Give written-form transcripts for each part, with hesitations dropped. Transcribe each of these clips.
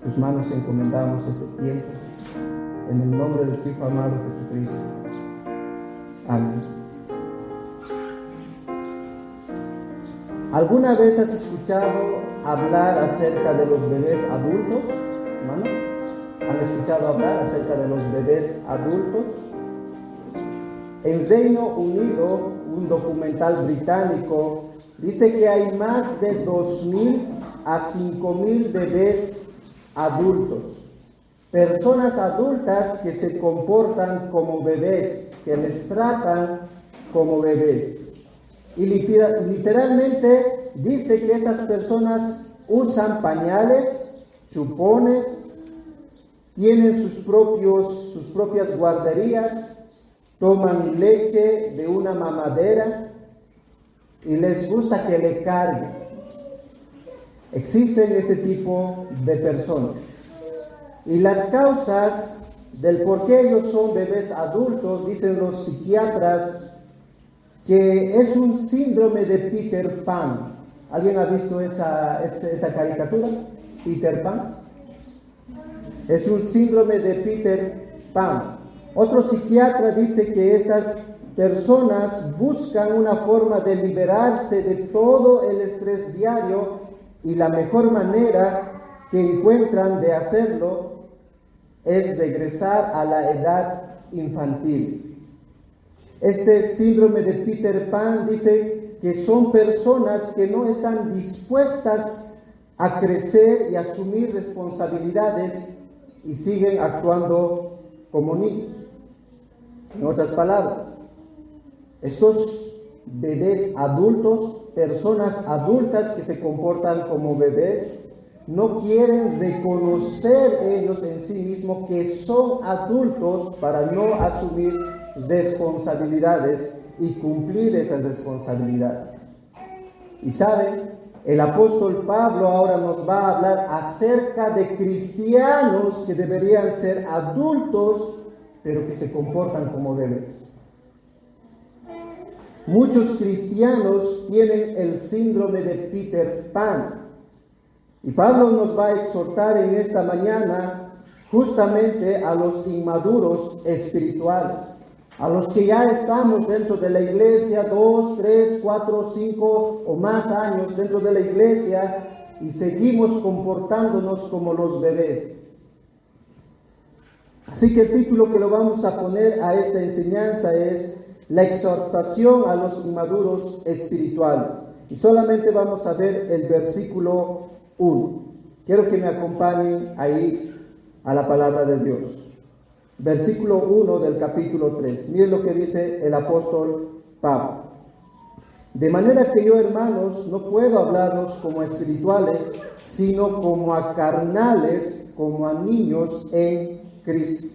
tus manos encomendamos este tiempo, en el nombre de tu Hijo amado Jesucristo. Amén. ¿Alguna vez has escuchado hablar acerca de los bebés adultos, hermano? ¿Han escuchado hablar acerca de los bebés adultos? En Reino Unido, un documental británico dice que hay más de 2.000 a 5.000 bebés adultos. Personas adultas que se comportan como bebés, que les tratan como bebés. Y literalmente dice que esas personas usan pañales, chupones, tienen sus propias guarderías, toman leche de una mamadera y les gusta que le carguen. Existen ese tipo de personas. Y las causas del por qué ellos son bebés adultos, dicen los psiquiatras, que es un síndrome de Peter Pan. ¿Alguien ha visto esa caricatura? Peter Pan. Es un síndrome de Peter Pan. Otro psiquiatra dice que estas personas buscan una forma de liberarse de todo el estrés diario y la mejor manera que encuentran de hacerlo es regresar a la edad infantil. Este síndrome de Peter Pan dice que son personas que no están dispuestas a crecer y asumir responsabilidades y siguen actuando como niños. En otras palabras, estos bebés adultos, personas adultas que se comportan como bebés, no quieren reconocer ellos en sí mismos que son adultos para no asumir responsabilidades y cumplir esas responsabilidades. Y saben, el apóstol Pablo ahora nos va a hablar acerca de cristianos que deberían ser adultos, pero que se comportan como bebés. Muchos cristianos tienen el síndrome de Peter Pan. Y Pablo nos va a exhortar en esta mañana justamente a los inmaduros espirituales, a los que ya estamos dentro de la iglesia 2, 3, 4, 5 o más años dentro de la iglesia y seguimos comportándonos como los bebés. Así que el título que lo vamos a poner a esta enseñanza es La exhortación a los inmaduros espirituales. Y solamente vamos a ver el versículo 1. Quiero que me acompañen ahí a la palabra de Dios. Versículo 1 del capítulo 3. Miren lo que dice el apóstol Pablo. De manera que yo, hermanos, no puedo hablaros como a espirituales, sino como a carnales, como a niños en Cristo.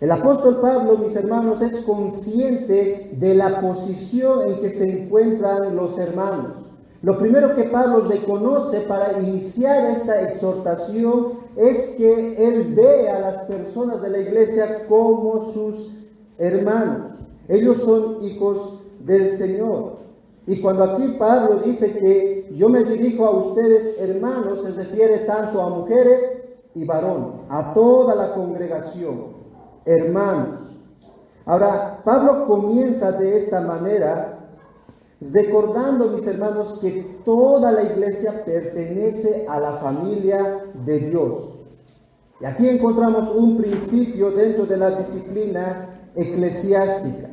El apóstol Pablo, mis hermanos, es consciente de la posición en que se encuentran los hermanos. Lo primero que Pablo reconoce para iniciar esta exhortación es que él ve a las personas de la iglesia como sus hermanos. Ellos son hijos del Señor. Y cuando aquí Pablo dice que yo me dirijo a ustedes hermanos, se refiere tanto a mujeres y varones, a toda la congregación, hermanos. Ahora, Pablo comienza de esta manera, recordando, mis hermanos, que toda la iglesia pertenece a la familia de Dios. Y aquí encontramos un principio dentro de la disciplina eclesiástica.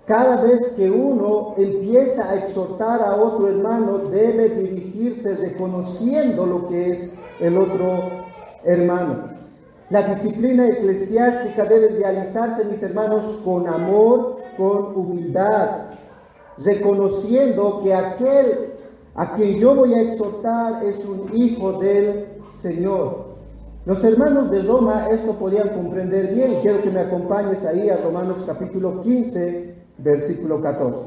Cada vez que uno empieza a exhortar a otro hermano, debe dirigirse reconociendo lo que es el otro hermano. La disciplina eclesiástica debe realizarse, mis hermanos, con amor, con humildad, reconociendo que aquel a quien yo voy a exhortar es un hijo del Señor. Los hermanos de Roma esto podían comprender bien. Quiero que me acompañes ahí a Romanos capítulo 15, versículo 14.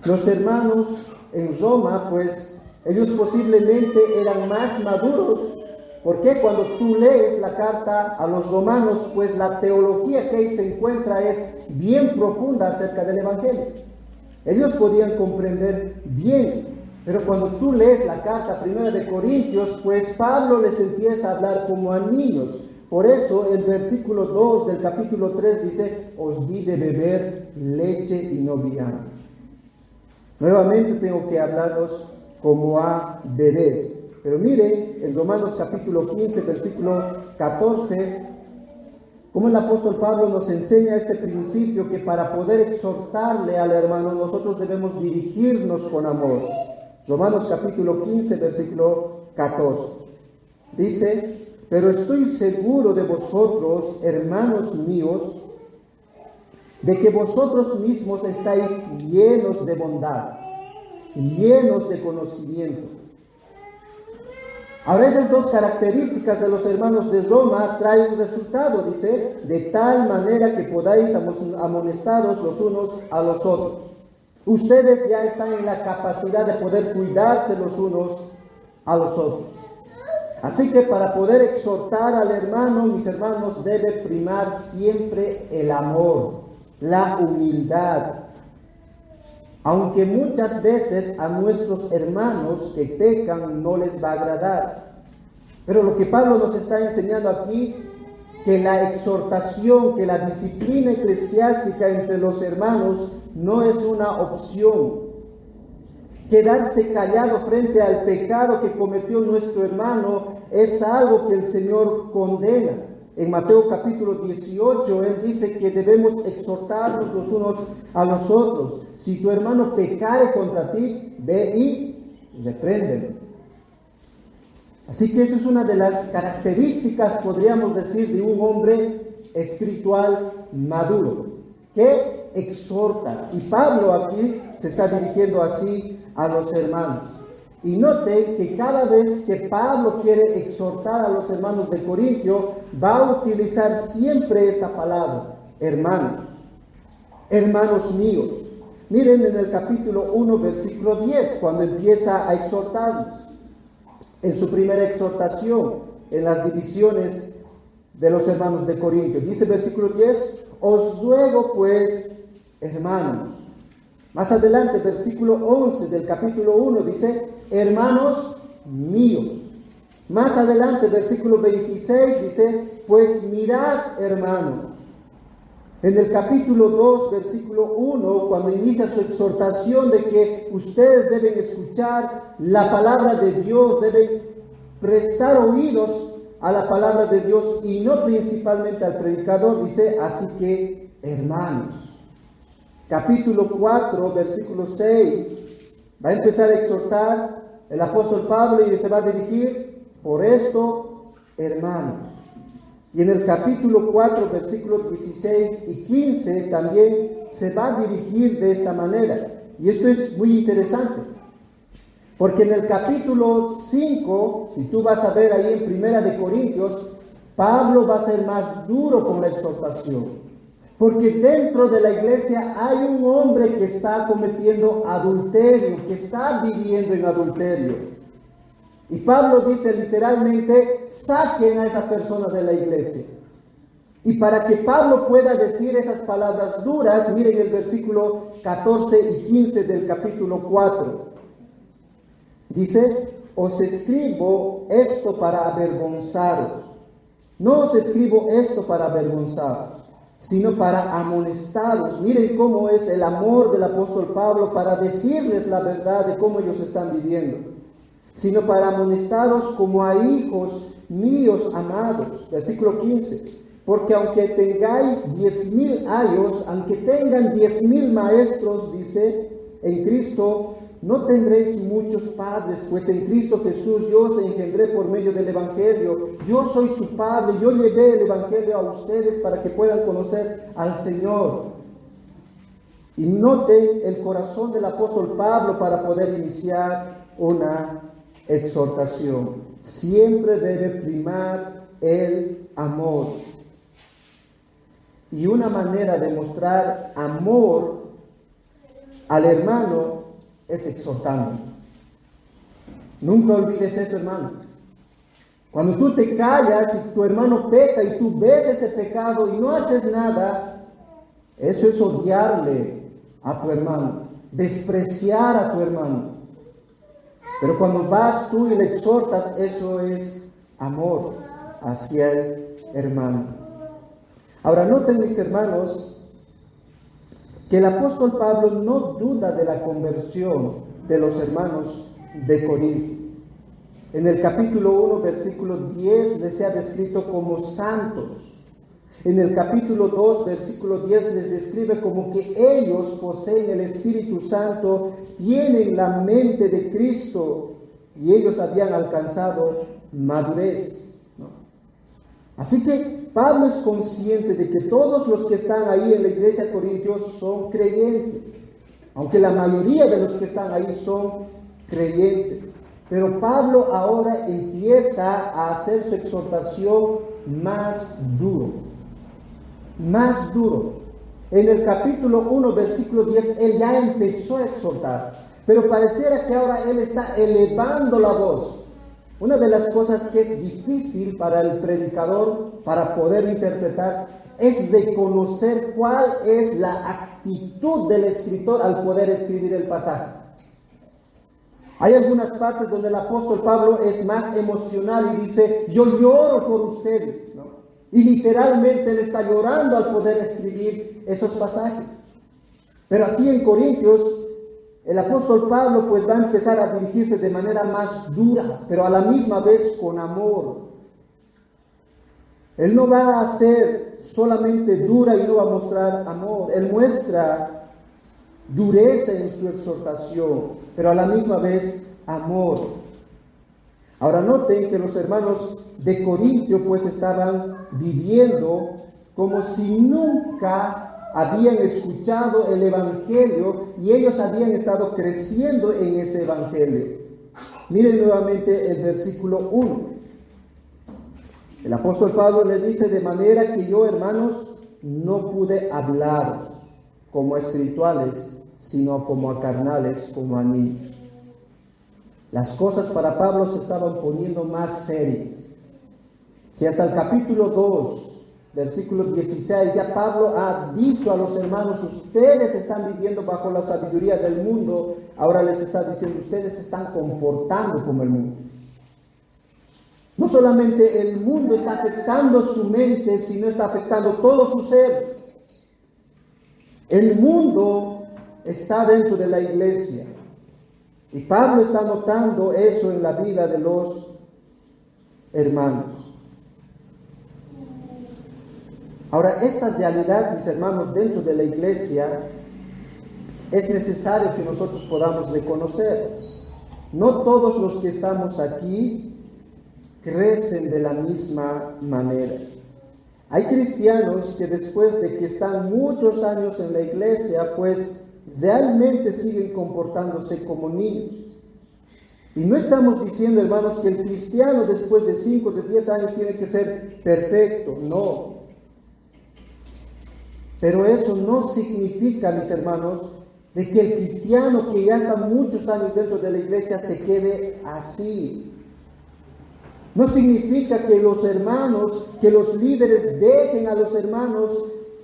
Los hermanos en Roma, pues, ellos posiblemente eran más maduros, porque cuando tú lees la carta a los romanos, pues la teología que ahí se encuentra es bien profunda acerca del Evangelio. Ellos podían comprender bien Pero cuando tú lees la carta primera de Corintios, pues Pablo les empieza a hablar como a niños. Por eso el versículo 2 del capítulo 3 dice, os di de beber leche y no vianda. Nuevamente tengo que hablarlos como a bebés. Pero mire, en Romanos capítulo 15, versículo 14, como el apóstol Pablo nos enseña este principio que para poder exhortarle al hermano nosotros debemos dirigirnos con amor. Romanos capítulo 15, versículo 14. Dice, pero estoy seguro de vosotros, hermanos míos, de que vosotros mismos estáis llenos de bondad, llenos de conocimiento. Ahora esas dos características de los hermanos de Roma traen un resultado, dice, de tal manera que podáis amonestaros los unos a los otros. Ustedes ya están en la capacidad de poder cuidarse los unos a los otros. Así que para poder exhortar al hermano, mis hermanos, debe primar siempre el amor, la humildad. Aunque muchas veces a nuestros hermanos que pecan no les va a agradar. Pero lo que Pablo nos está enseñando aquí, que la exhortación, que la disciplina eclesiástica entre los hermanos no es una opción. Quedarse callado frente al pecado que cometió nuestro hermano es algo que el Señor condena. En Mateo capítulo 18, Él dice que debemos exhortarnos los unos a los otros. Si tu hermano pecare contra ti, ve y repréndelo. Así que eso es una de las características, podríamos decir, de un hombre espiritual maduro, que exhorta. Y Pablo aquí se está dirigiendo así a los hermanos. Y note que cada vez que Pablo quiere exhortar a los hermanos de Corintio, va a utilizar siempre esta palabra, hermanos, hermanos míos. Miren en el capítulo 1, versículo 10, cuando empieza a exhortarlos. En su primera exhortación, en las divisiones de los hermanos de Corintio. Dice versículo 10, os ruego pues, hermanos. Más adelante, versículo 11 del capítulo 1 dice, hermanos míos. Más adelante, versículo 26 dice, pues mirad, hermanos. En el capítulo 2, versículo 1, cuando inicia su exhortación de que ustedes deben escuchar la palabra de Dios, deben prestar oídos a la palabra de Dios y no principalmente al predicador, dice, así que, hermanos. Capítulo 4, versículo 6, va a empezar a exhortar el apóstol Pablo y se va a dirigir, por esto, hermanos. Y en el capítulo 4, versículos 16 y 15 también se va a dirigir de esta manera. Y esto es muy interesante, porque en el capítulo 5, si tú vas a ver ahí en Primera de Corintios, Pablo va a ser más duro con la exhortación. Porque dentro de la iglesia hay un hombre que está cometiendo adulterio, que está viviendo en adulterio. Y Pablo dice literalmente, saquen a esa persona de la iglesia. Y para que Pablo pueda decir esas palabras duras, miren el versículo 14 y 15 del capítulo 4. Dice, os escribo esto para avergonzaros. No os escribo esto para avergonzaros, sino para amonestaros. Miren cómo es el amor del apóstol Pablo para decirles la verdad de cómo ellos están viviendo. Sino para amonestaros como a hijos míos amados. Versículo 15. Porque aunque tengáis 10,000 ayos, aunque tengan 10,000 maestros, dice, en Cristo, no tendréis muchos padres, pues en Cristo Jesús yo os engendré por medio del Evangelio. Yo soy su Padre, yo llevé el Evangelio a ustedes para que puedan conocer al Señor. Y noten el corazón del apóstol Pablo para poder iniciar una exhortación. Siempre debe primar el amor. Y una manera de mostrar amor al hermano es exhortando. Nunca olvides eso, hermano. Cuando tú te callas y tu hermano peca y tú ves ese pecado y no haces nada, eso es odiarle a tu hermano, despreciar a tu hermano. Pero cuando vas tú y le exhortas, eso es amor hacia el hermano. Ahora noten, mis hermanos, que el apóstol Pablo no duda de la conversión de los hermanos de Corinto. En el capítulo 1, versículo 10, les ha descrito como santos. En el capítulo 2, versículo 10, les describe como que ellos poseen el Espíritu Santo, tienen la mente de Cristo y ellos habían alcanzado madurez, ¿no? Así que Pablo es consciente de que todos los que están ahí en la iglesia de Corintios son creyentes, aunque la mayoría de los que están ahí son creyentes. Pero Pablo ahora empieza a hacer su exhortación más duro. En el capítulo 1, versículo 10, él ya empezó a exhortar, pero pareciera que ahora él está elevando la voz. Una de las cosas que es difícil para el predicador, para poder interpretar, es de conocer cuál es la actitud del escritor al poder escribir el pasaje. Hay algunas partes donde el apóstol Pablo es más emocional y dice, yo lloro por ustedes, ¿no? Y literalmente él está llorando al poder escribir esos pasajes. Pero aquí en Corintios, el apóstol Pablo pues va a empezar a dirigirse de manera más dura, pero a la misma vez con amor. Él no va a ser solamente dura y no va a mostrar amor. Él muestra dureza en su exhortación, pero a la misma vez amor. Ahora noten que los hermanos de Corintio pues estaban viviendo como si nunca habían escuchado el evangelio y ellos habían estado creciendo en ese evangelio. Miren nuevamente el versículo 1. El apóstol Pablo le dice, de manera que yo, hermanos, no pude hablaros como a espirituales, sino como a carnales, como a niños. Las cosas para Pablo se estaban poniendo más serias. Si hasta el capítulo 2, versículo 16, ya Pablo ha dicho a los hermanos, ustedes están viviendo bajo la sabiduría del mundo, ahora les está diciendo, ustedes se están comportando como el mundo. No solamente el mundo está afectando su mente, sino está afectando todo su ser. El mundo está dentro de la iglesia. Y Pablo está notando eso en la vida de los hermanos. Ahora, esta realidad, mis hermanos, dentro de la iglesia, es necesario que nosotros podamos reconocer. No todos los que estamos aquí crecen de la misma manera. Hay cristianos que después de que están muchos años en la iglesia, pues realmente siguen comportándose como niños. Y no estamos diciendo, hermanos, que el cristiano después de 5, de 10 años tiene que ser perfecto, no. Pero eso no significa, mis hermanos, de que el cristiano que ya está muchos años dentro de la iglesia se quede así. No significa que los hermanos, que los líderes dejen a los hermanos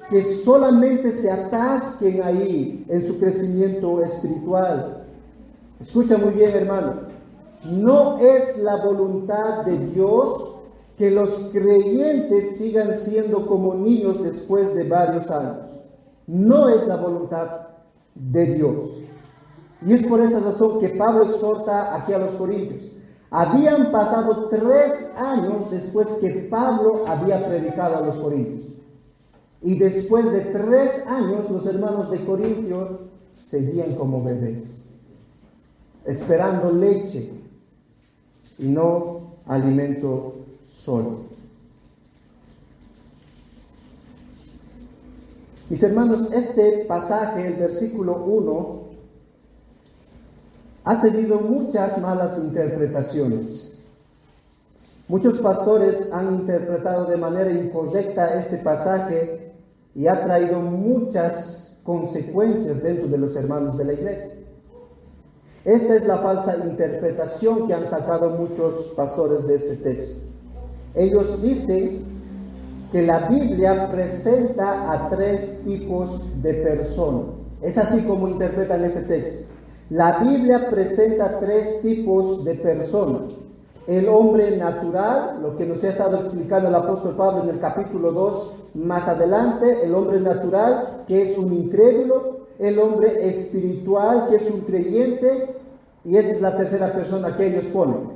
que solamente se atasquen ahí en su crecimiento espiritual. Escucha muy bien, hermano. No es la voluntad de Dios que los creyentes sigan siendo como niños después de varios años. No es la voluntad de Dios. Y es por esa razón que Pablo exhorta aquí a los corintios. Habían pasado 3 años después que Pablo había predicado a los corintios. Y después de 3 años, los hermanos de Corintio seguían como bebés, esperando leche y no alimento sólido. Mis hermanos, este pasaje, el versículo 1, ha tenido muchas malas interpretaciones. Muchos pastores han interpretado de manera incorrecta este pasaje y ha traído muchas consecuencias dentro de los hermanos de la iglesia. Esta es la falsa interpretación que han sacado muchos pastores de este texto. Ellos dicen que la Biblia presenta a 3 tipos de personas. Es así como interpretan este texto. La Biblia presenta tres tipos de personas. El hombre natural, lo que nos ha estado explicando el apóstol Pablo en el capítulo 2 más adelante, el hombre natural, que es un incrédulo, el hombre espiritual, que es un creyente, y esa es la tercera persona que ellos ponen,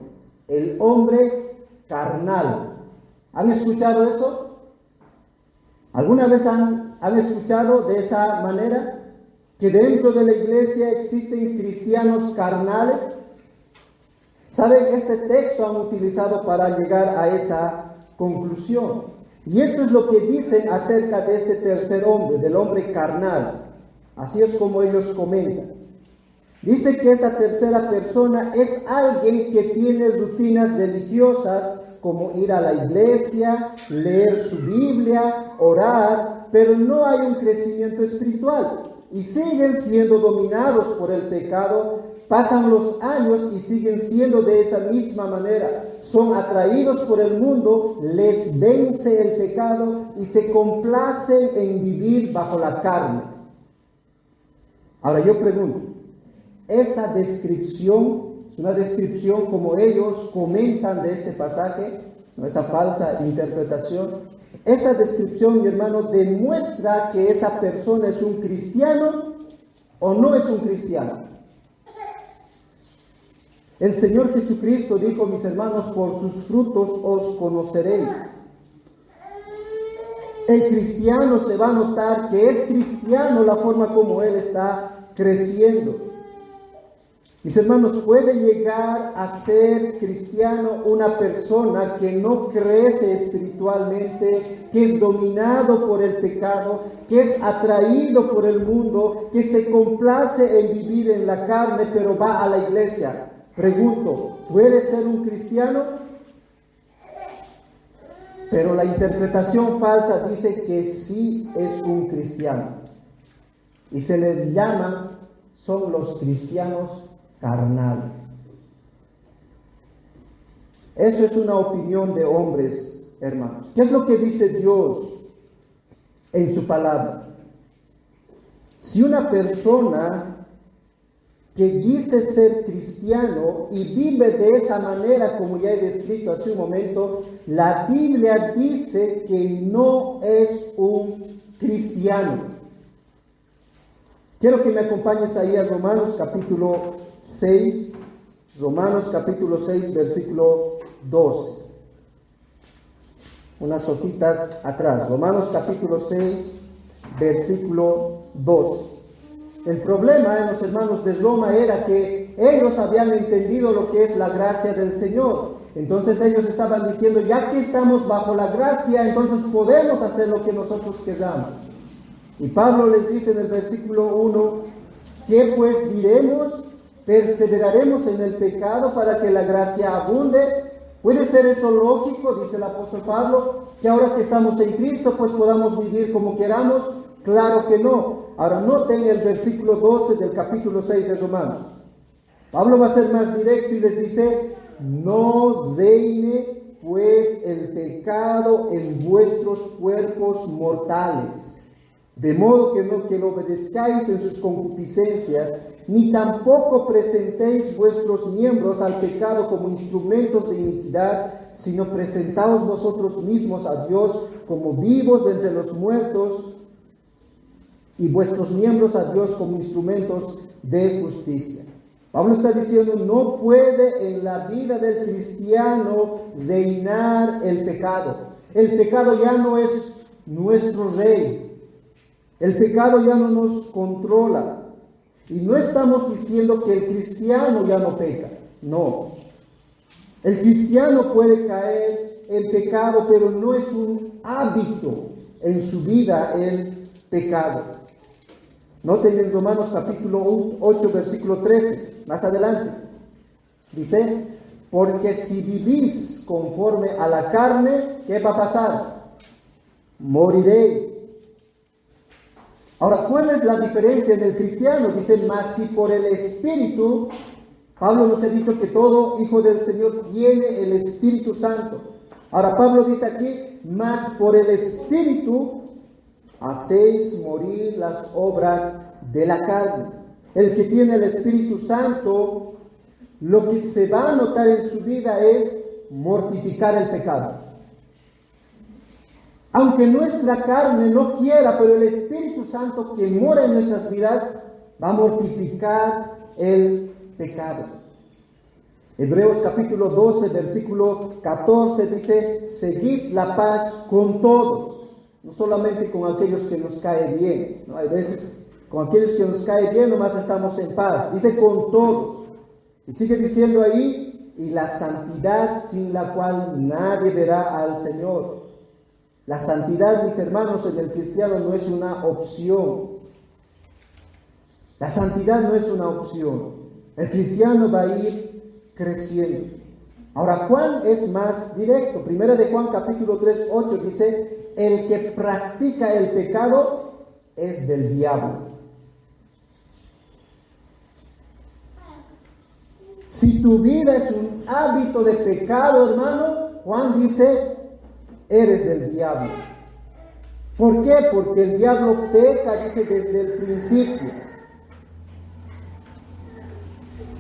el hombre carnal. ¿Han escuchado eso? ¿Alguna vez han escuchado de esa manera? Que dentro de la iglesia existen cristianos carnales. ¿Saben? Este texto han utilizado para llegar a esa conclusión. Y esto es lo que dicen acerca de este tercer hombre, del hombre carnal. Así es como ellos comentan. Dice que esta tercera persona es alguien que tiene rutinas religiosas, como ir a la iglesia, leer su Biblia, orar, pero no hay un crecimiento espiritual. Y siguen siendo dominados por el pecado, pasan los años y siguen siendo de esa misma manera. Son atraídos por el mundo, les vence el pecado y se complacen en vivir bajo la carne. Ahora yo pregunto, esa descripción es una descripción como ellos comentan de este pasaje, ¿no? Esa falsa interpretación. Esa descripción, mi hermano, demuestra que esa persona es un cristiano o no es un cristiano. El Señor Jesucristo dijo, mis hermanos, por sus frutos os conoceréis. El cristiano se va a notar que es cristiano la forma como él está creciendo. Mis hermanos, puede llegar a ser cristiano una persona que no crece espiritualmente, que es dominado por el pecado, que es atraído por el mundo, que se complace en vivir en la carne, pero va a la iglesia. Pregunto, ¿puede ser un cristiano? Pero la interpretación falsa dice que sí es un cristiano. Y se le llama, son los cristianos carnales. Eso es una opinión de hombres, hermanos. ¿Qué es lo que dice Dios en su palabra? Si una persona que dice ser cristiano y vive de esa manera, como ya he descrito hace un momento, la Biblia dice que no es un cristiano. Quiero que me acompañes ahí a Romanos capítulo 6, Romanos capítulo 6, versículo 12. Unas hojitas atrás. Romanos capítulo 6, versículo 12. El problema en los hermanos de Roma era que ellos habían entendido lo que es la gracia del Señor. Entonces ellos estaban diciendo, ya que estamos bajo la gracia, entonces podemos hacer lo que nosotros queramos. Y Pablo les dice en el versículo 1, ¿qué pues diremos? ¿Perseveraremos en el pecado para que la gracia abunde? ¿Puede ser eso lógico, dice el apóstol Pablo, que ahora que estamos en Cristo, pues podamos vivir como queramos? Claro que no. Ahora noten el versículo 12 del capítulo 6 de Romanos. Pablo va a ser más directo y les dice, no reine pues el pecado en vuestros cuerpos mortales, de modo que lo obedezcáis en sus concupiscencias, ni tampoco presentéis vuestros miembros al pecado como instrumentos de iniquidad, sino presentaos vosotros mismos a Dios como vivos de entre los muertos, y vuestros miembros a Dios como instrumentos de justicia. Pablo está diciendo, no puede en la vida del cristiano reinar el pecado. El pecado ya no es nuestro rey. El pecado ya no nos controla. Y no estamos diciendo que el cristiano ya no peca. No. El cristiano puede caer en pecado, pero no es un hábito en su vida el pecado. Noten en Romanos capítulo 8, versículo 13, más adelante. Dice, porque si vivís conforme a la carne, ¿qué va a pasar? Moriréis. Ahora, ¿cuál es la diferencia en el cristiano? Dice, mas si por el Espíritu, Pablo nos ha dicho que todo hijo del Señor tiene el Espíritu Santo. Ahora Pablo dice aquí, mas por el Espíritu hacéis morir las obras de la carne. el que tiene el Espíritu Santo, lo que se va a notar en su vida es mortificar el pecado. Aunque nuestra carne no quiera, pero el Espíritu Santo que mora en nuestras vidas va a mortificar el pecado. Hebreos capítulo 12, versículo 14 dice: seguid la paz con todos, no solamente con aquellos que nos cae bien, ¿no? Hay veces con aquellos que nos cae bien nomás estamos en paz, dice con todos. Y sigue diciendo ahí: y la santidad sin la cual nadie verá al Señor. La santidad, mis hermanos, en el cristiano no es una opción. La santidad no es una opción. El cristiano va a ir creciendo. Ahora, Juan es más directo. Primera de Juan capítulo 3, 8 dice: el que practica el pecado es del diablo. Si tu vida es un hábito de pecado, hermano, Juan dice: eres del diablo. ¿Por qué? Porque el diablo peca, dice, desde el principio.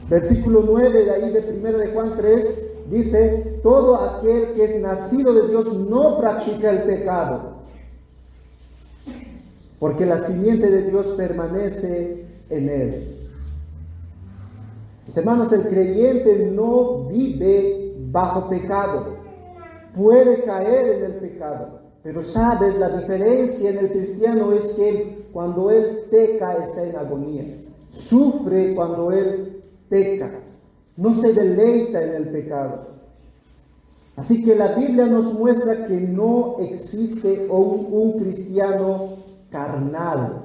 Versículo 9 de ahí de 1 de Juan 3 dice: todo aquel que es nacido de Dios no practica el pecado, porque la simiente de Dios permanece en él. Mis hermanos, el creyente no vive bajo pecado. Puede caer en el pecado, pero sabes, la diferencia en el cristiano es que cuando él peca está en agonía, sufre cuando él peca, no se deleita en el pecado. Así que la Biblia nos muestra que no existe un cristiano carnal.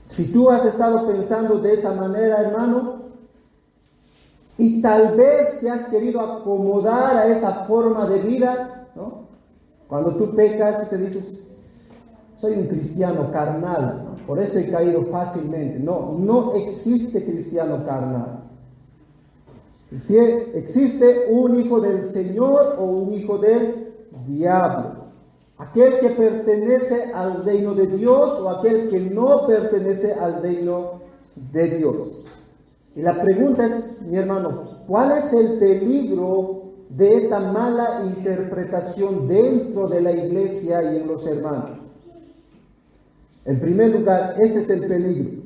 Si tú has estado pensando de esa manera, hermano, y tal vez te has querido acomodar a esa forma de vida, ¿no? Cuando tú pecas y te dices: soy un cristiano carnal, ¿no? Por eso he caído fácilmente. No existe cristiano carnal. Existe un hijo del Señor o un hijo del diablo. Aquel que pertenece al reino de Dios o aquel que no pertenece al reino de Dios. Y la pregunta es, mi hermano, ¿cuál es el peligro de esa mala interpretación dentro de la iglesia y en los hermanos? En primer lugar, este es el peligro: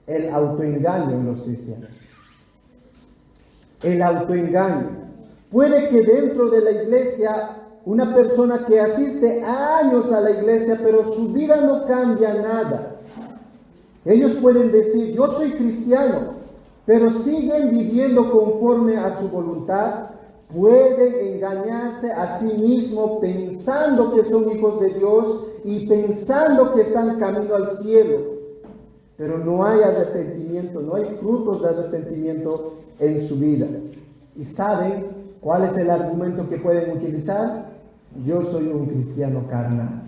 el autoengaño en los cristianos. El autoengaño. Puede que dentro de la iglesia una persona que asiste años a la iglesia, pero su vida no cambia nada. Ellos pueden decir: yo soy cristiano, pero siguen viviendo conforme a su voluntad. Pueden engañarse a sí mismos pensando que son hijos de Dios y pensando que están camino al cielo, pero no hay arrepentimiento, no hay frutos de arrepentimiento en su vida. ¿Y saben cuál es el argumento que pueden utilizar? Yo soy un cristiano carnal.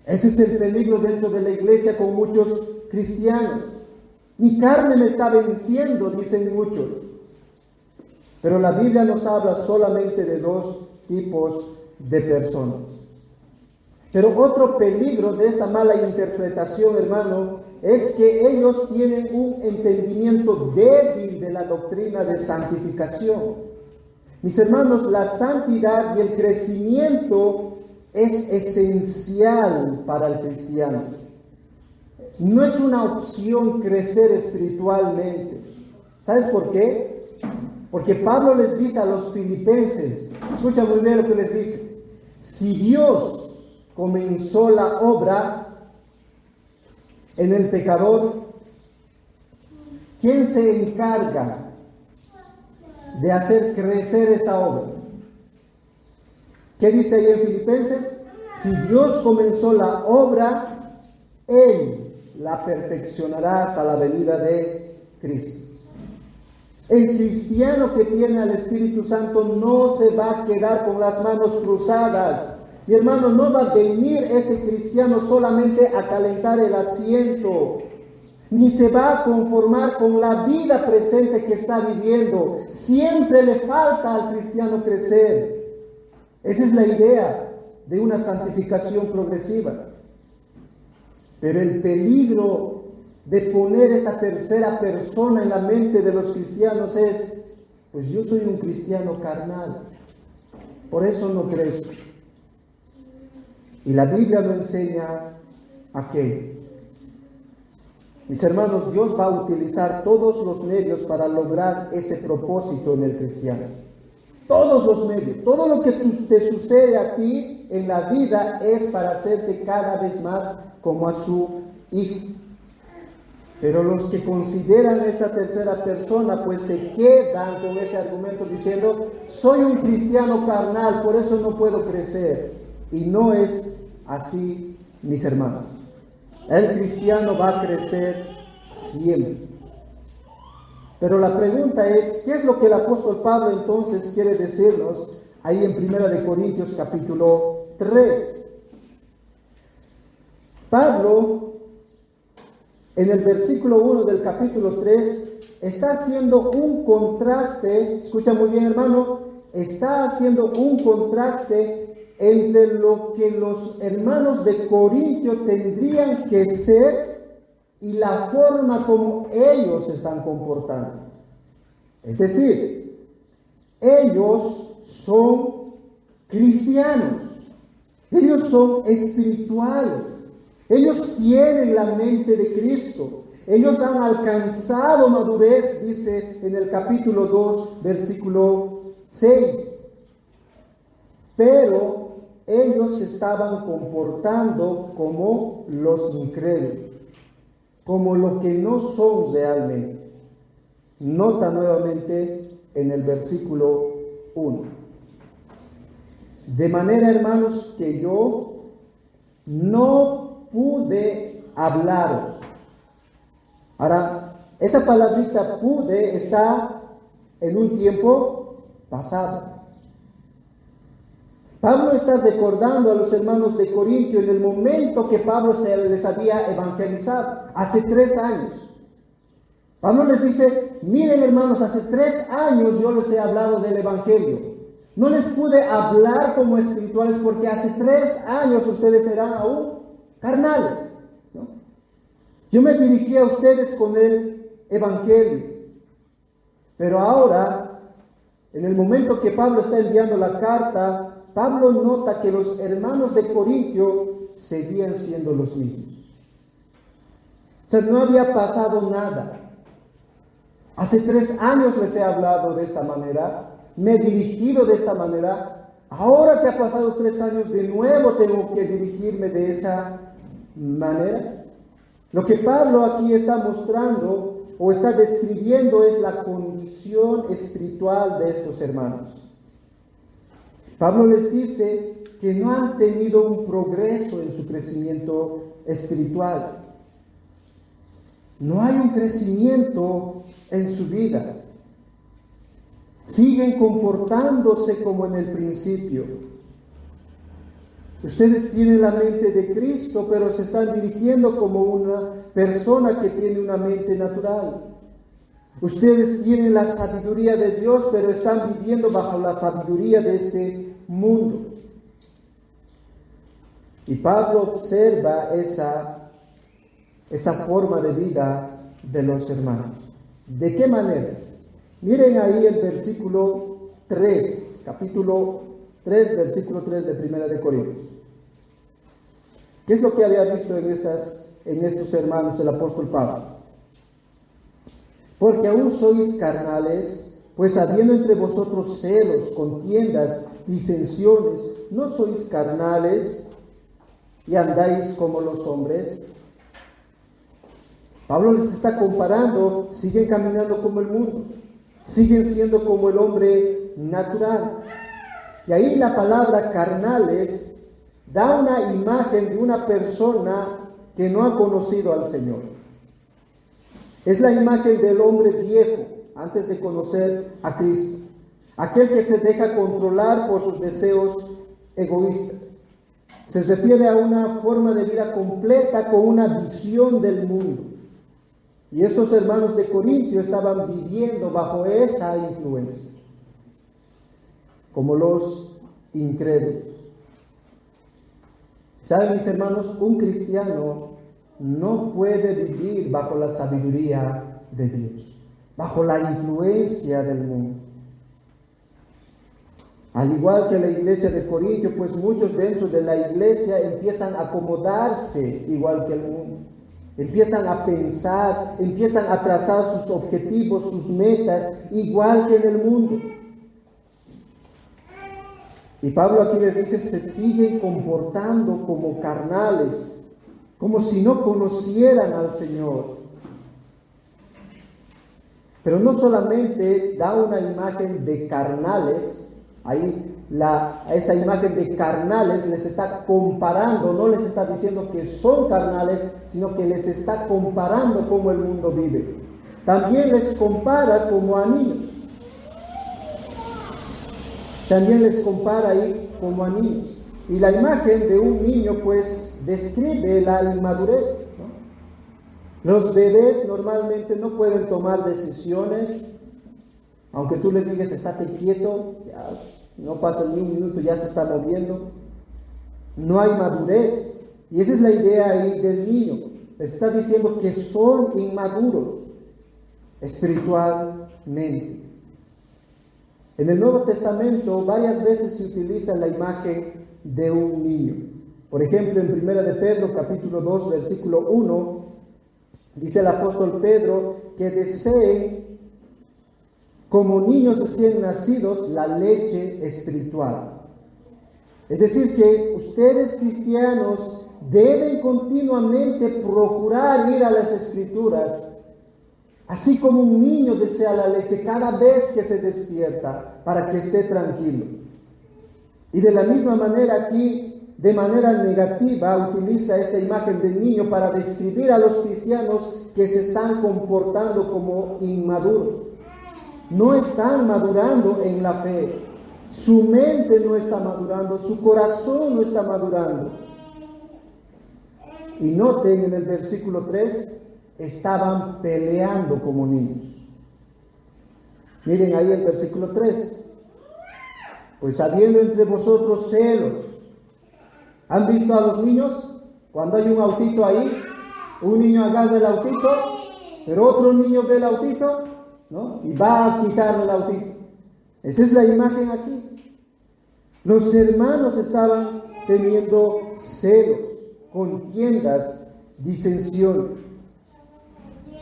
Ese es el peligro dentro de la iglesia con muchos cristianos. Mi carne me está venciendo, dicen muchos. Pero la Biblia nos habla solamente de dos tipos de personas. Pero otro peligro de esta mala interpretación, hermano, es que ellos tienen un entendimiento débil de la doctrina de santificación. Mis hermanos, la santidad y el crecimiento es esencial para el cristiano. No es una opción crecer espiritualmente. ¿Sabes por qué? Porque Pablo les dice a los filipenses, escucha muy bien lo que les dice: si Dios comenzó la obra en el pecador, ¿quién se encarga de hacer crecer esa obra? ¿Qué dice ahí en Filipenses? Si Dios comenzó la obra, Él la perfeccionará hasta la venida de Cristo. El cristiano que tiene al Espíritu Santo no se va a quedar con las manos cruzadas. Mi hermano, no va a venir ese cristiano solamente a calentar el asiento, ni se va a conformar con la vida presente que está viviendo. Siempre le falta al cristiano crecer. Esa es la idea de una santificación progresiva. Pero el peligro de poner esta tercera persona en la mente de los cristianos es, pues yo soy un cristiano carnal, por eso no crezco. Y la Biblia nos enseña a qué. Mis hermanos, Dios va a utilizar todos los medios para lograr ese propósito en el cristiano. Todos los medios, todo lo que te sucede a ti en la vida es para hacerte cada vez más como a su hijo. Pero los que consideran a esta tercera persona, pues se quedan con ese argumento diciendo, soy un cristiano carnal, por eso no puedo crecer. Y no es así, mis hermanos. El cristiano va a crecer siempre. Pero la pregunta es, ¿qué es lo que el apóstol Pablo entonces quiere decirnos ahí en 1 Corintios capítulo 3? Pablo, en el versículo 1 del capítulo 3, está haciendo un contraste, escucha muy bien hermano, está haciendo un contraste entre lo que los hermanos de Corintio tendrían que ser y la forma como ellos se están comportando. Es decir, ellos son cristianos, ellos son espirituales, ellos tienen la mente de Cristo, ellos han alcanzado madurez, dice en el capítulo 2, versículo 6. Pero ellos se estaban comportando como los incrédulos, como lo que no son realmente. Nota nuevamente en el versículo 1. De manera, hermanos, que yo no pude hablaros. Ahora, esa palabrita pude está en un tiempo pasado. Pablo está recordando a los hermanos de Corintio en el momento que Pablo se les había evangelizado, hace 3 años. Pablo les dice, miren hermanos, hace 3 años yo les he hablado del evangelio. No les pude hablar como espirituales porque hace 3 años ustedes eran aún carnales, ¿no? Yo me dirigí a ustedes con el evangelio. Pero ahora, en el momento que Pablo está enviando la carta, Pablo nota que los hermanos de Corintio seguían siendo los mismos. O sea, no había pasado nada. Hace 3 años les he hablado de esta manera, me he dirigido de esta manera. Ahora que ha pasado 3 años, de nuevo tengo que dirigirme de esa manera. Lo que Pablo aquí está mostrando o está describiendo es la condición espiritual de estos hermanos. Pablo les dice que no han tenido un progreso en su crecimiento espiritual. No hay un crecimiento en su vida. Siguen comportándose como en el principio. Ustedes tienen la mente de Cristo, pero se están dirigiendo como una persona que tiene una mente natural. Ustedes tienen la sabiduría de Dios, pero están viviendo bajo la sabiduría de este mundo. Y Pablo observa esa forma de vida de los hermanos. ¿De qué manera? Miren ahí el versículo 3, capítulo 3, versículo 3 de 1 Corintios. ¿Qué es lo que había visto en estos hermanos el apóstol Pablo? Porque aún sois carnales, pues habiendo entre vosotros celos, contiendas, disensiones, ¿no sois carnales y andáis como los hombres? Pablo les está comparando, siguen caminando como el mundo, siguen siendo como el hombre natural. Y ahí la palabra carnales da una imagen de una persona que no ha conocido al Señor. Es la imagen del hombre viejo antes de conocer a Cristo. Aquel que se deja controlar por sus deseos egoístas. Se refiere a una forma de vida completa con una visión del mundo. Y estos hermanos de Corintio estaban viviendo bajo esa influencia, como los incrédulos. ¿Saben, mis hermanos? Un cristiano no puede vivir bajo la sabiduría de Dios, bajo la influencia del mundo. Al igual que la iglesia de Corintio, pues muchos dentro de la iglesia empiezan a acomodarse igual que el mundo. Empiezan a pensar, empiezan a trazar sus objetivos, sus metas, igual que en el mundo. Y Pablo aquí les dice, se siguen comportando como carnales, como si no conocieran al Señor. Pero no solamente da una imagen de carnales, ahí esa imagen de carnales les está comparando, no les está diciendo que son carnales, sino que les está comparando cómo el mundo vive. También les compara como a niños. También les compara ahí como a niños. Y la imagen de un niño pues describe la inmadurez, ¿no? Los bebés normalmente no pueden tomar decisiones. Aunque tú le digas, estate quieto, ya no pasa ni un minuto, ya se está moviendo. No hay madurez. Y esa es la idea ahí del niño. Les está diciendo que son inmaduros espiritualmente. En el Nuevo Testamento varias veces se utiliza la imagen de un niño. Por ejemplo, en 1 de Pedro, capítulo 2, versículo 1, dice el apóstol Pedro que desee como niños recién nacidos la leche espiritual. Es decir, que ustedes cristianos deben continuamente procurar ir a las Escrituras, así como un niño desea la leche cada vez que se despierta, para que esté tranquilo. Y de la misma manera aquí, de manera negativa, utiliza esta imagen del niño para describir a los cristianos que se están comportando como inmaduros. No están madurando en la fe. Su mente no está madurando, su corazón no está madurando. Y noten en el versículo 3, estaban peleando como niños. Miren ahí el versículo 3. Pues habiendo entre vosotros celos. ¿Han visto a los niños? Cuando hay un autito ahí, un niño agarra el autito, pero otro niño ve el autito, ¿no? Y va a quitarle el autito. Esa es la imagen aquí. Los hermanos estaban teniendo celos, contiendas, disensiones.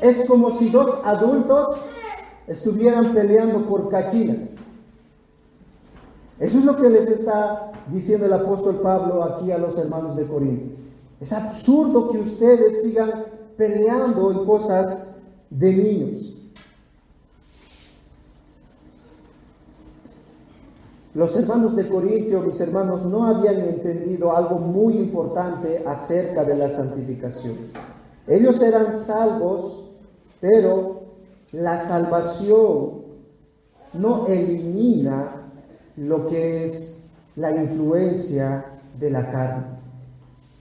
Es como si dos adultos estuvieran peleando por cachinas. Eso es lo que les está diciendo el apóstol Pablo aquí a los hermanos de Corinto. Es absurdo que ustedes sigan peleando en cosas de niños. Los hermanos de Corintio, mis hermanos, no habían entendido algo muy importante acerca de la santificación. Ellos eran salvos, pero la salvación no elimina lo que es la influencia de la carne.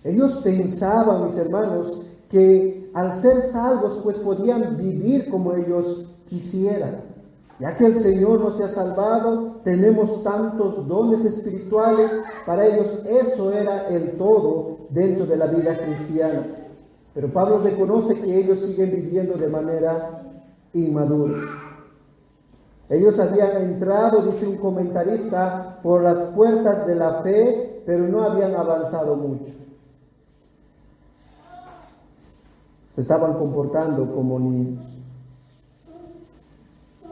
Ellos pensaban, mis hermanos, que al ser salvos, pues podían vivir como ellos quisieran. Ya que el Señor nos ha salvado, tenemos tantos dones espirituales, para ellos eso era el todo dentro de la vida cristiana. Pero Pablo reconoce que ellos siguen viviendo de manera inmadura. Ellos habían entrado, dice un comentarista, por las puertas de la fe, pero no habían avanzado mucho. Se estaban comportando como niños.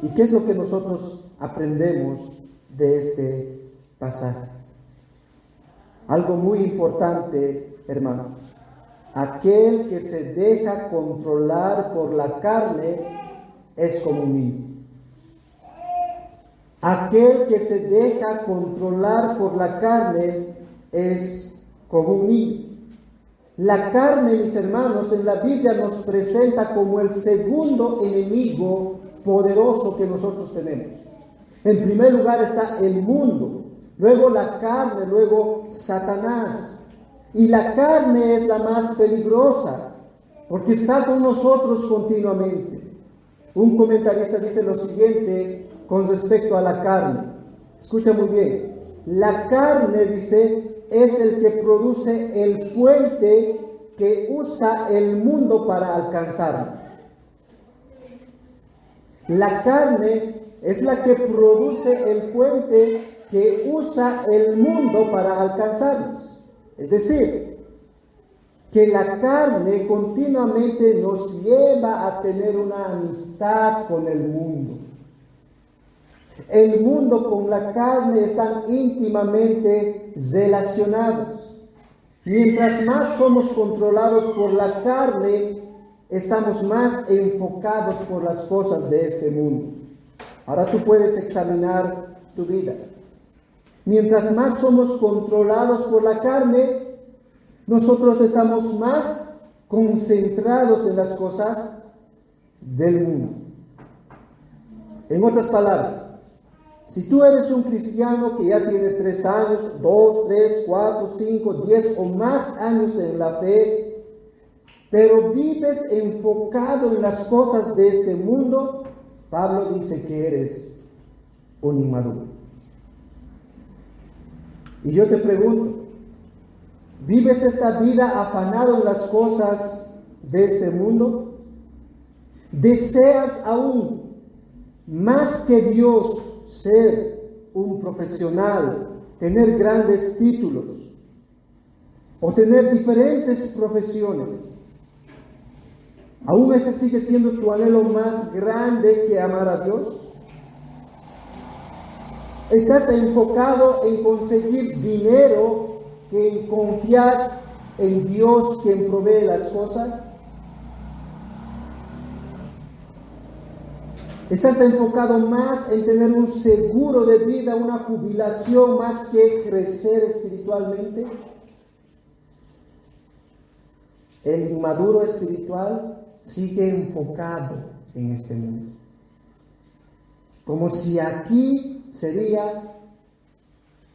¿Y qué es lo que nosotros aprendemos de este pasaje? Algo muy importante, hermano. Aquel que se deja controlar por la carne es como un niño. Aquel que se deja controlar por la carne es como un niño. La carne, mis hermanos, en la Biblia nos presenta como el segundo enemigo poderoso que nosotros tenemos. En primer lugar está el mundo, luego la carne, luego Satanás. Y la carne es la más peligrosa, porque está con nosotros continuamente. Un comentarista dice lo siguiente con respecto a la carne. Escucha muy bien. La carne, dice, es el que produce el puente que usa el mundo para alcanzarnos. La carne es la que produce el puente que usa el mundo para alcanzarnos. Es decir, que la carne continuamente nos lleva a tener una amistad con el mundo. El mundo con la carne están íntimamente relacionados. Mientras más somos controlados por la carne, estamos más enfocados por las cosas de este mundo. Ahora tú puedes examinar tu vida. Mientras más somos controlados por la carne, nosotros estamos más concentrados en las cosas del mundo. En otras palabras, si tú eres un cristiano que ya tiene 3 años, 2, 3, 4, 5, 10 o más años en la fe, pero vives enfocado en las cosas de este mundo, Pablo dice que eres un inmaduro. Y yo te pregunto, ¿vives esta vida afanado en las cosas de este mundo? ¿Deseas aún más que Dios ser un profesional, tener grandes títulos o tener diferentes profesiones? ¿Aún ese sigue siendo tu anhelo más grande que amar a Dios? ¿Estás enfocado en conseguir dinero que en confiar en Dios quien provee las cosas? ¿Estás enfocado más en tener un seguro de vida, una jubilación, más que crecer espiritualmente? El inmaduro espiritual sigue enfocado en este mundo, como si aquí sería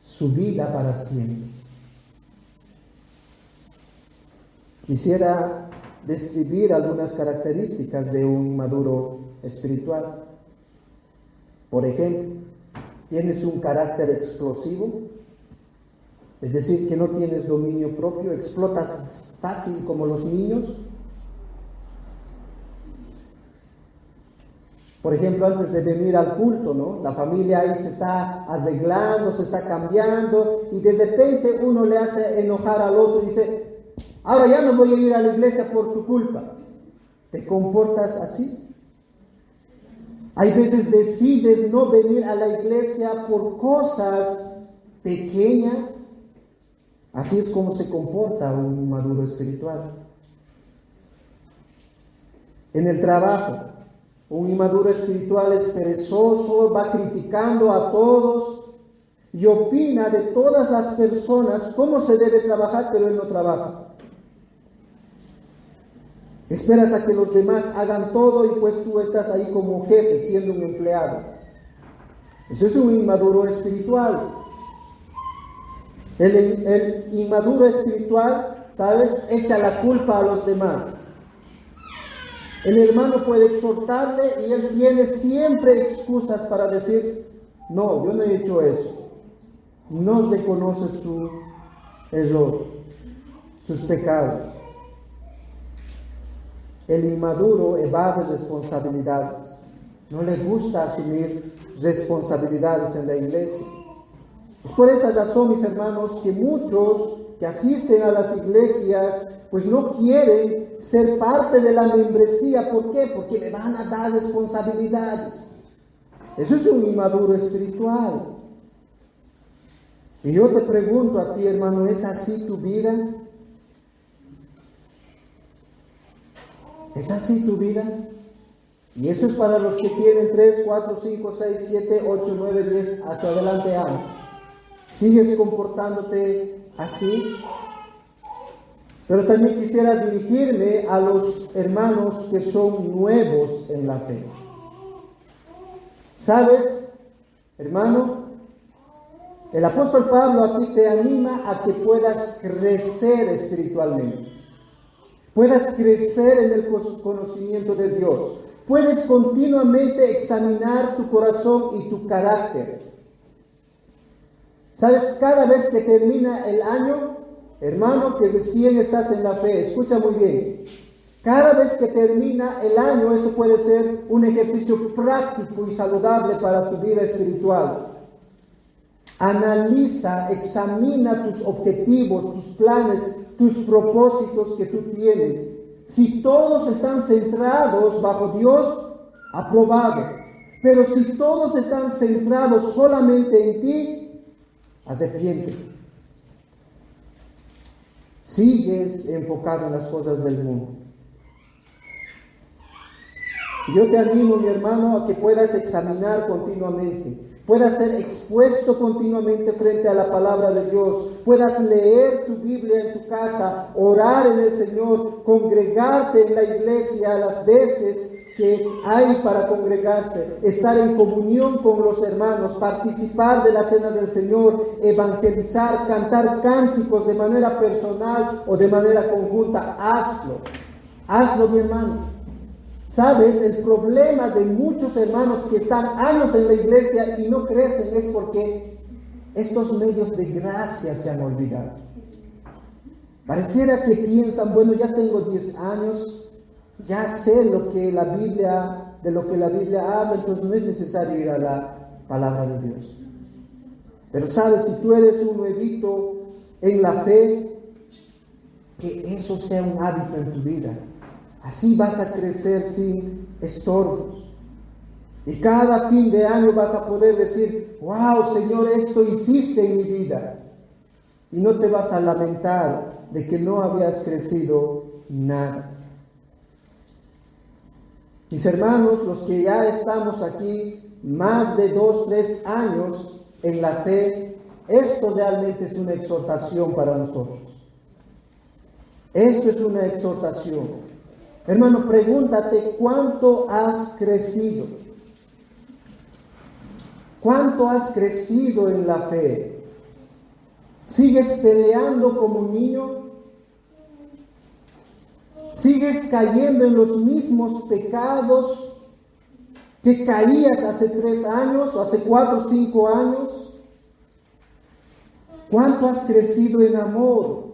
su vida para siempre. Quisiera describir algunas características de un inmaduro espiritual. Por ejemplo, tienes un carácter explosivo, es decir, que no tienes dominio propio, explotas fácil como los niños. Por ejemplo, antes de venir al culto, ¿no? La familia ahí se está arreglando, se está cambiando, y de repente uno le hace enojar al otro y dice: ahora ya no voy a ir a la iglesia por tu culpa. ¿Te comportas así? Hay veces decides no venir a la iglesia por cosas pequeñas. Así es como se comporta un inmaduro espiritual. En el trabajo, un inmaduro espiritual es perezoso, va criticando a todos y opina de todas las personas cómo se debe trabajar, pero él no trabaja. Esperas a que los demás hagan todo y pues tú estás ahí como jefe, siendo un empleado. Eso es un inmaduro espiritual. El inmaduro espiritual, ¿sabes?, echa la culpa a los demás. El hermano puede exhortarle y él tiene siempre excusas para decir: no, yo no he hecho eso. No reconoce su error, sus pecados. El inmaduro evade responsabilidades. No le gusta asumir responsabilidades en la iglesia. Es por esa razón, mis hermanos, que muchos que asisten a las iglesias pues no quieren ser parte de la membresía. ¿Por qué? Porque le van a dar responsabilidades. Eso es un inmaduro espiritual. Y yo te pregunto a ti, hermano, ¿es así tu vida? ¿Es así tu vida? Y eso es para los que tienen 3, 4, 5, 6, 7, 8, 9, 10 hacia adelante años. ¿Sigues comportándote así? Pero también quisiera dirigirme a los hermanos que son nuevos en la fe. ¿Sabes, hermano? El apóstol Pablo aquí te anima a que puedas crecer espiritualmente. Puedas crecer en el conocimiento de Dios. Puedes continuamente examinar tu corazón y tu carácter. ¿Sabes? Cada vez que termina el año, hermano que recién estás en la fe, escucha muy bien. Cada vez que termina el año, eso puede ser un ejercicio práctico y saludable para tu vida espiritual. Analiza, examina tus objetivos, tus planes, tus propósitos que tú tienes. Si todos están centrados bajo Dios, aprobado. Pero si todos están centrados solamente en ti, arrepiéntete. Sigues enfocado en las cosas del mundo. Yo te animo, mi hermano, a que puedas examinar continuamente, puedas ser expuesto continuamente frente a la palabra de Dios, puedas leer tu Biblia en tu casa, orar en el Señor, congregarte en la iglesia las veces que hay para congregarse, estar en comunión con los hermanos, participar de la cena del Señor, evangelizar, cantar cánticos de manera personal o de manera conjunta. Hazlo, mi hermano. ¿Sabes? El problema de muchos hermanos que están años en la iglesia y no crecen es porque estos medios de gracia se han olvidado. Pareciera que piensan, bueno, ya tengo 10 años, ya sé de lo que la Biblia habla, entonces no es necesario ir a la palabra de Dios. Pero sabes, si tú eres un nuevito en la fe, que eso sea un hábito en tu vida. Así vas a crecer sin estorbos. Y cada fin de año vas a poder decir, wow, Señor, esto hiciste en mi vida. Y no te vas a lamentar de que no habías crecido nada. Mis hermanos, los que ya estamos aquí más de 2, 3 años en la fe, esto realmente es una exhortación para nosotros. Esto es una exhortación. Hermano, pregúntate, ¿cuánto has crecido? ¿Cuánto has crecido en la fe? ¿Sigues peleando como un niño? ¿Sigues cayendo en los mismos pecados que caías hace 3 años o hace 4 o 5 años? ¿Cuánto has crecido en amor?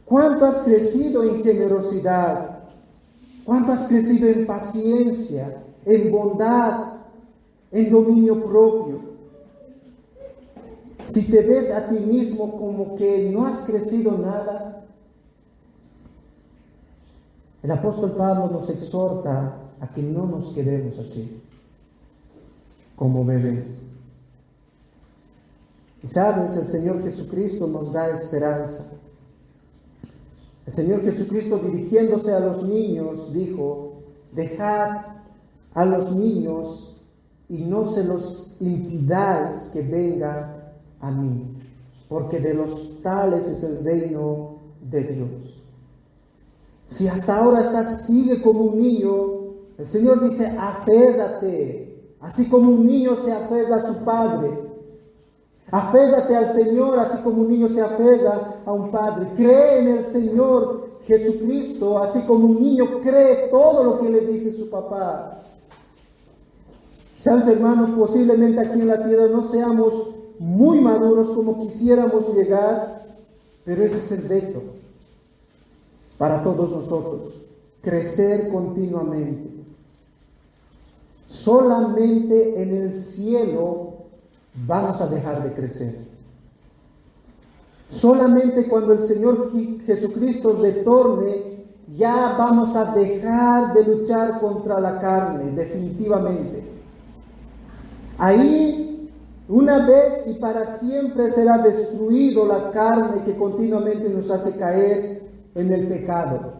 ¿Cuánto has crecido en generosidad? ¿Cuánto has crecido en paciencia, en bondad, en dominio propio? Si te ves a ti mismo como que no has crecido nada, el apóstol Pablo nos exhorta a que no nos quedemos así, como bebés. Y sabes, el Señor Jesucristo nos da esperanza. El Señor Jesucristo, dirigiéndose a los niños, dijo, dejad a los niños y no se los impidáis que vengan a mí, porque de los tales es el reino de Dios. Si hasta ahora sigue como un niño, el Señor dice, aférrate, así como un niño se aferra a su padre. Aférrate al Señor, así como un niño se aferra a un padre. Cree en el Señor Jesucristo, así como un niño cree todo lo que le dice su papá. Sabes, hermanos, posiblemente aquí en la tierra no seamos muy maduros como quisiéramos llegar, pero ese es el reto para todos nosotros, crecer continuamente. Solamente en el cielo vamos a dejar de crecer. Solamente cuando el Señor Jesucristo retorne, ya vamos a dejar de luchar contra la carne, definitivamente. Ahí, una vez y para siempre será destruido la carne que continuamente nos hace caer en el pecado.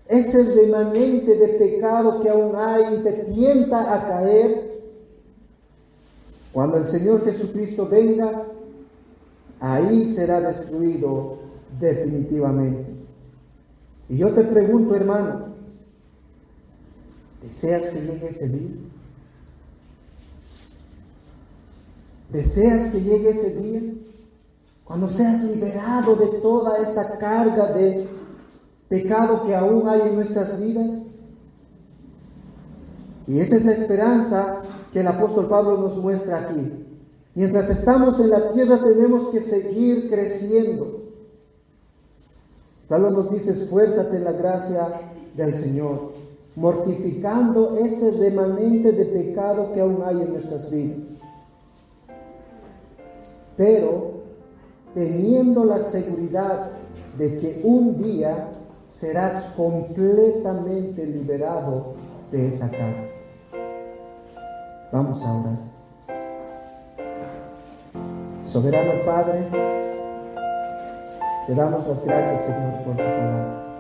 Es el remanente de pecado que aún hay y te tienta a caer. Cuando el Señor Jesucristo venga, ahí será destruido definitivamente. Y yo te pregunto, hermano, ¿deseas que llegue ese día? ¿Deseas que llegue ese día? Cuando seas liberado de toda esta carga de pecado que aún hay en nuestras vidas. Y esa es la esperanza que el apóstol Pablo nos muestra aquí. Mientras estamos en la tierra tenemos que seguir creciendo. Pablo nos dice: esfuérzate en la gracia del Señor, mortificando ese remanente de pecado que aún hay en nuestras vidas, pero teniendo la seguridad de que un día serás completamente liberado de esa carga. Vamos a orar. Soberano Padre, te damos las gracias, Señor, por tu palabra.